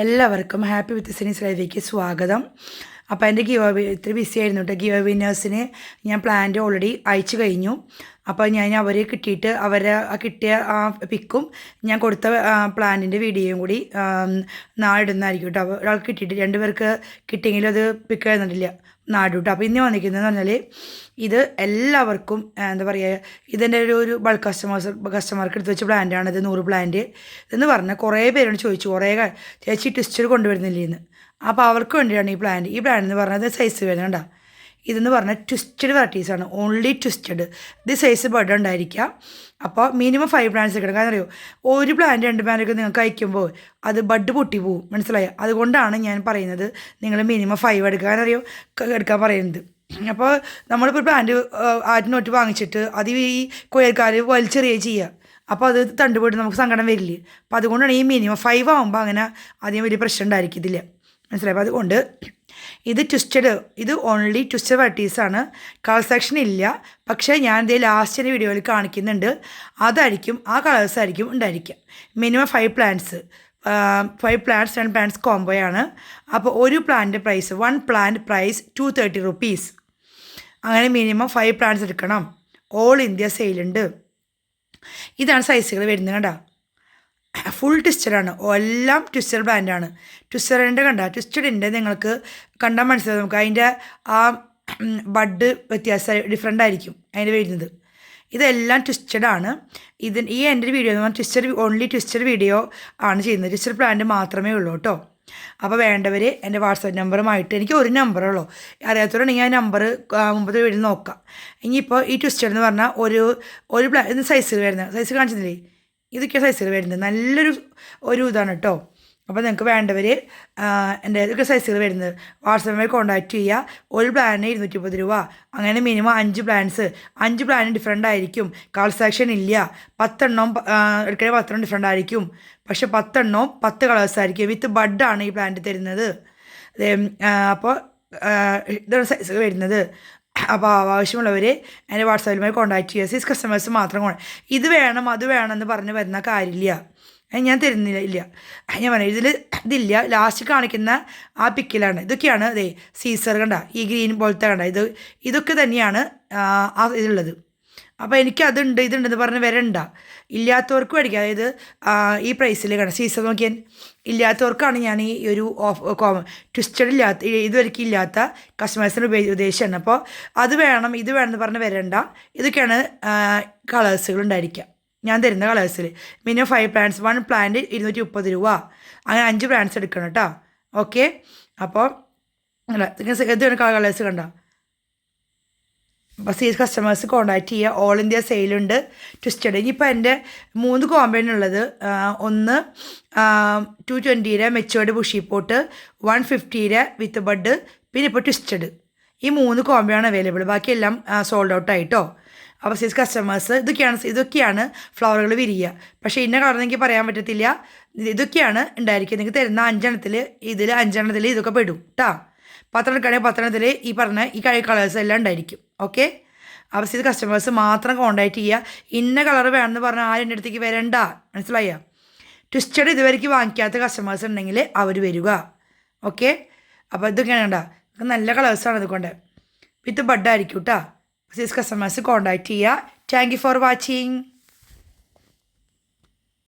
എല്ലാവർക്കും happy with സിനീസ് ലൈവിലേക്ക് സ്വാഗതം. അപ്പോൾ എൻ്റെ ഗിവ് അവേ ഇത്തിരി ബിസി ആയിരുന്നു കേട്ടോ. ഗിവ് വിന്നേഴ്സിന് ഞാൻ പ്ലാന്റ് ഓൾറെഡി അയച്ചു കഴിഞ്ഞു. അപ്പോൾ ഞാൻ അവർ കിട്ടിയിട്ട് അവരെ കിട്ടിയ ആ പിക്കും ഞാൻ കൊടുത്ത പ്ലാന്റിൻ്റെ വീഡിയോയും കൂടി നാളെ ഇടുന്നതായിരിക്കും കേട്ടോ. അപ്പോൾ ഒരാൾക്ക് കിട്ടിയിട്ട് 2 പേർക്ക് കിട്ടിയെങ്കിലും അത് പിക്ക് എഴുതുന്നില്ല നാട് കേട്ടോ. അപ്പോൾ ഇന്ന് വന്നിരിക്കുന്നതെന്ന് പറഞ്ഞാൽ ഇത് എല്ലാവർക്കും എന്താ പറയുക, ഇതെൻ്റെ ഒരു ബൾക്ക് കസ്റ്റമർക്ക് എടുത്ത് വെച്ച പ്ലാന്റാണ്. ഇത് 100 പ്ലാന്റ് എന്ന് പറഞ്ഞാൽ കുറേ പേരോട് ചോദിച്ചു, കുറേ ചേച്ചി ട്വിസ്റ്റർ കൊണ്ടുവരുന്നില്ലേ എന്ന്. അപ്പോൾ അവർക്ക് വേണ്ടിയാണ് ഈ പ്ലാന്റ് എന്ന് പറഞ്ഞത് സൈസ് വരുന്നത് കണ്ടോ. ഇതെന്ന് പറഞ്ഞാൽ ട്വിസ്റ്റഡ് വെറൈറ്റീസാണ്, ഓൺലി ട്വിസ്റ്റഡ്. ഇത് സൈസ് ബഡ് ഉണ്ടായിരിക്കുക. അപ്പോൾ മിനിമം 5 പ്ലാന്റ്സ് എടുക്കണം. കാരണം അറിയോ, ഒരു പ്ലാന്റ് 2 പ്ലാന്റൊക്കെ നിങ്ങൾക്ക് അയക്കുമ്പോൾ അത് ബഡ് പൊട്ടി പോവും, മനസ്സിലായോ? അതുകൊണ്ടാണ് ഞാൻ പറയുന്നത് നിങ്ങൾ മിനിമം 5 എടുക്കാനറിയോ എടുക്കാൻ പറയുന്നത്. അപ്പോൾ നമ്മളിപ്പോൾ പ്ലാന്റ് ആറ്റിനൊട്ട് വാങ്ങിച്ചിട്ട് അത് ഈ കൊയൽക്കാർ വലിച്ചെറിയുക ചെയ്യുക. അപ്പോൾ അത് തണ്ടുപോയിട്ട് നമുക്ക് സങ്കടം വരില്ലേ. അപ്പോൾ അതുകൊണ്ടാണ് ഈ മിനിമം 5 ആകുമ്പോൾ അങ്ങനെ അധികം വലിയ പ്രശ്നം ഉണ്ടായിരിക്കത്തില്ല, മനസ്സിലായി? അപ്പോൾ അതുകൊണ്ട് ഇത് ട്വിസ്റ്റഡ്, ഇത് ഓൺലി ട്വിസ്റ്റഡ് വെറൈറ്റീസാണ്. കളർ സെക്ഷൻ ഇല്ല. പക്ഷേ ഞാൻ ഇതേ ലാസ്റ്റിൻ്റെ വീഡിയോയിൽ കാണിക്കുന്നുണ്ട്, അതായിരിക്കും ആ കളേഴ്സായിരിക്കും ഉണ്ടായിരിക്കുക. മിനിമം 5 പ്ലാന്റ്സ് 2 പ്ലാന്റ്സ് കോംബോയാണ്. അപ്പോൾ ഒരു plant price 1 plant price 230 rupees. അങ്ങനെ മിനിമം 5 പ്ലാന്റ്സ് എടുക്കണം. ഓൾ ഇന്ത്യ സെയിലുണ്ട്. ഇതാണ് സൈസുകൾ വരുന്നത് കണ്ടോ. ഫുൾ ട്വിസ്റ്റഡാണ്, എല്ലാം ട്വിസ്റ്റഡ് ബ്രാൻഡാണ്. ട്വിസ്റ്ററിൻ്റെ കണ്ട ട്വിസ്റ്റഡിൻ്റെ നിങ്ങൾക്ക് കണ്ടാൽ മനസ്സിലാവും. നമുക്ക് അതിൻ്റെ ആ ബഡ് വ്യത്യാസം ഡിഫറെൻ്റ് ആയിരിക്കും അതിൻ്റെ വരുന്നത്. ഇതെല്ലാം ട്വിസ്റ്റഡാണ്. ഈ എൻ്റെ ഒരു വീഡിയോ എന്ന് പറഞ്ഞാൽ ഓൺലി ട്വിസ്റ്റഡ് വീഡിയോ ആണ് ചെയ്യുന്നത്. ട്വിസ്റ്റഡ് പ്ലാന്റ് മാത്രമേ ഉള്ളൂ കേട്ടോ. അപ്പോൾ വേണ്ടവർ എൻ്റെ വാട്സാപ്പ് നമ്പറുമായിട്ട്, എനിക്ക് ഒരു നമ്പറുള്ളൂ, അറിയാത്തവരുണ്ടെങ്കിൽ ആ നമ്പർ മുമ്പത്തെ വീഡിയോയിൽ നോക്കാം. ഇനിയിപ്പോൾ ഈ ട്വിസ്റ്റഡ് എന്ന് പറഞ്ഞാൽ ഒരു പ്ലാന്റ് സൈസ് വരുന്നത്, സൈസ് കാണിച്ചില്ലേ, ഇതൊക്കെ സൈസിൽ വരുന്നത് നല്ലൊരു ഇതാണ് കേട്ടോ. അപ്പോൾ നിങ്ങൾക്ക് വേണ്ടവർ എൻ്റെ ഇതൊക്കെ സൈസുകൾ വരുന്നത് വാട്സാപ്പിൽ കോൺടാക്റ്റ് ചെയ്യുക. ഒരു പ്ലാനിന് 230 രൂപ. അങ്ങനെ മിനിമം 5 പ്ലാൻസ്, 5 പ്ലാന് ഡിഫറെൻ്റ് ആയിരിക്കും. കളർ സെക്ഷൻ ഇല്ല. 10 എണ്ണം എടുക്കണേ 10 എണ്ണം ഡിഫറെൻ്റ് ആയിരിക്കും. പക്ഷേ 10 എണ്ണം 10 കളേഴ്സ് ആയിരിക്കും. വിത്ത് ബഡാണ് ഈ പ്ലാന്റ് തരുന്നത്. അപ്പോൾ ഇതാണ് സൈസുകൾ വരുന്നത്. അപ്പോൾ ആവശ്യമുള്ളവർ എൻ്റെ വാട്സാപ്പിലുമായി കോൺടാക്റ്റ് ചെയ്യുക. സീസ് കസ്റ്റമേഴ്സ് മാത്രം ഇത് വേണം അത് വേണം എന്ന് പറഞ്ഞ് വരുന്ന കാര്യമില്ല, ഞാൻ തരുന്നില്ല. ഞാൻ പറഞ്ഞു ഇതില്ല. ലാസ്റ്റ് കാണിക്കുന്ന ആ പിക്കിലാണ്. ഇതൊക്കെയാണ് അതെ സീസർ കണ്ട, ഈ ഗ്രീൻ പോലത്തെ കണ്ട, ഇതൊക്കെ തന്നെയാണ് ഇതുള്ളത്. അപ്പോൾ എനിക്ക് ഇതുണ്ടെന്ന് പറഞ്ഞ് വരണ്ട. ഇല്ലാത്തവർക്ക് മേടിക്കാം. അതായത് ഈ പ്രൈസിൽ കണ്ട സീസർ നോക്കിയാൽ ഇല്ലാത്തവർക്കാണ് ഞാൻ ഈ ഒരു ട്വിസ്റ്റഡ് ഇതുവരെയ്ക്കും ഇല്ലാത്ത കസ്റ്റമേഴ്സിന് ഉദ്ദേശിച്ചാണ്. അപ്പോൾ അത് വേണം ഇത് വേണം എന്ന് പറഞ്ഞ് വരണ്ട. ഇതൊക്കെയാണ് കളേഴ്സുകൾ ഉണ്ടായിരിക്കുക ഞാൻ തരുന്ന കളേഴ്സിൽ. മിനിമം 5 പ്ലാന്റ്സ്, 1 പ്ലാന്റ് 230 രൂപ. അങ്ങനെ 5 പ്ലാന്റ്സ് എടുക്കണം കേട്ടോ. ഓക്കെ. അപ്പോൾ ഇത് കളേഴ്സ് കണ്ടോ. അപ്പോൾ സീസ് കസ്റ്റമേഴ്സ് കോൺടാക്റ്റ് ചെയ്യുക. ഓൾ ഇന്ത്യ സെയിലുണ്ട് ട്വിസ്റ്റഡ്. ഇനിയിപ്പോൾ എൻ്റെ 3 കോമ്പൗണ്ടുള്ളത്, ഒന്ന് 220 matured bushy pot, 150 with bud, പിന്നെ ഇപ്പോൾ ട്വിസ്റ്റഡ്. ഈ 3 കോമ്പൗണ്ടാണ് അവൈലബിൾ. ബാക്കിയെല്ലാം സോൾഡ് ഔട്ട് ആയിട്ടോ. അപ്പോൾ സീസ് കസ്റ്റമേഴ്സ് ഇതൊക്കെയാണ് ഫ്ലവറുകൾ വിരിയുക. പക്ഷേ ഇന്ന കളർ എനിക്ക് പറയാൻ പറ്റത്തില്ല. ഇതൊക്കെയാണ് ഉണ്ടായിരിക്കുക. നിങ്ങൾക്ക് തരുന്ന 5 എണ്ണത്തിൽ ഇതിൽ 5 എണ്ണത്തിൽ ഇതൊക്കെ പെടും കേട്ടോ. 10 എടുക്കുകയാണെങ്കിൽ 10 എണ്ണത്തിൽ ഈ പറഞ്ഞ ഈ കളേഴ്സ് എല്ലാം ഉണ്ടായിരിക്കും. ഓക്കെ. അപ്പോൾ സീസ് കസ്റ്റമേഴ്സ് മാത്രം കോൺടാക്റ്റ് ചെയ്യുക. ഇന്ന കളർ വേണമെന്ന് പറഞ്ഞാൽ ആരും എൻ്റെ അടുത്തേക്ക് വരണ്ട, മനസ്സിലായോ? ട്വിസ്റ്റഡ് ഇതുവരെയ്ക്ക് വാങ്ങിക്കാത്ത കസ്റ്റമേഴ്സ് ഉണ്ടെങ്കിൽ അവർ വരിക. ഓക്കെ. അപ്പോൾ ഇതൊക്കെയാണ് കണ്ടോ, നല്ല കളേഴ്സാണ് ഇതുകൊണ്ട്. വിത്ത് ബഡ് ആയിരിക്കും കേട്ടോ. സീസ് കസ്റ്റമേഴ്സ് കോൺടാക്റ്റ് ചെയ്യുക. Thank you for watching.